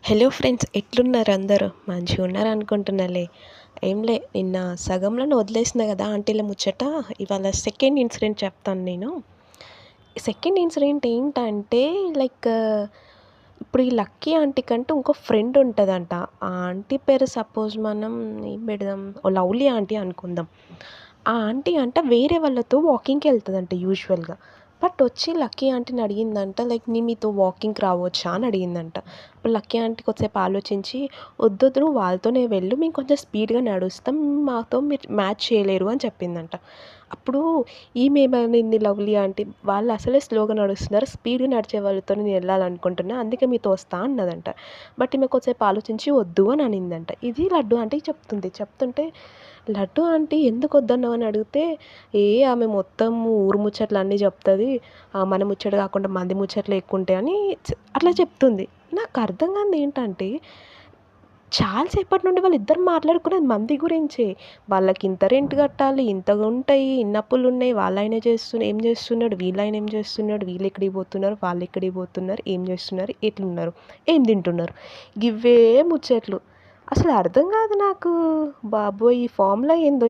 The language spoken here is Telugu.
హలో ఫ్రెండ్స్, ఎట్లున్నారు అందరూ? మంచిగా ఉన్నారు అనుకుంటున్నాలే. ఏం లే, నిన్న సగంలోనే వదిలేసిన కదా ఆంటీల ముచ్చట. ఇవాళ సెకండ్ ఇన్సిడెంట్ చెప్తాను నేను. సెకండ్ ఇన్సిడెంట్ ఏంటంటే, లైక్ ఇప్పుడు ఈ లక్కీ ఆంటీ కంటే ఇంకో ఫ్రెండ్ ఉంటుందంట. ఆ ఆంటీ పేరు సపోజ్ మనం ఏం పెడదాం, ఓ లవ్లీ ఆంటీ అనుకుందాం. ఆ ఆంటీ అంట వేరే వాళ్ళతో వాకింగ్కి వెళ్తుందంట యూజువల్గా. బట్ వచ్చి లక్కీ ఆంటీని అడిగిందంట, లైక్ నేను మీతో వాకింగ్కి రావచ్చా అని అడిగిందంట. అప్పుడు లక్కీ ఆంటీ కొద్దిసేపు ఆలోచించి, వద్దొద్దు నువ్వు వాళ్ళతోనే వెళ్ళు, మేము కొంచెం స్పీడ్గా నడుస్తాం, మాతో మీరు మ్యాచ్ చేయలేరు అని చెప్పిందంట. అప్పుడు ఈమె ఏమనింది లవ్లీ ఆంటీ, వాళ్ళు అసలే స్లోగా నడుస్తున్నారు, స్పీడ్గా నడిచే వాళ్ళతో నేను వెళ్ళాలనుకుంటున్నా, అందుకే మీతో వస్తా అన్నదంట. బట్ ఈమె కొద్దిసేపు ఆలోచించి వద్దు అని అనిందంట. ఇది లడ్డు ఆంటీకి చెప్తుంటే లడ్డు ఆంటీ ఎందుకు వద్దన్నావు అని అడిగితే, ఆమె మొత్తం ఊరు ముచ్చట్లు అన్నీ చెప్తుంది, మన ముచ్చట కాకుండా మంది ముచ్చట్లు ఎక్కువ ఉంటాయి అని అట్లా చెప్తుంది. నాకు అర్థం కానిది ఏంటంటే, చాలా సేపటి నుండి వాళ్ళిద్దరు మాట్లాడుకునేది మంది గురించే. వాళ్ళకి ఇంత రెంట్ కట్టాలి, ఇంత ఉంటాయి, ఇన్ని అప్పులు ఉన్నాయి, వాళ్ళాయన ఏం చేస్తున్నాడు, వీళ్ళాయన ఏం చేస్తున్నాడు, వీళ్ళు ఎక్కడికి పోతున్నారు, వాళ్ళు ఎక్కడికి పోతున్నారు, ఏం చేస్తున్నారు, ఎట్లున్నారు, ఏం తింటున్నారు, గివ్వే ముచ్చట్లు. అసలు అర్థం కాదు నాకు. బాబోయ్, ఈ ఫార్ములా ఏందో.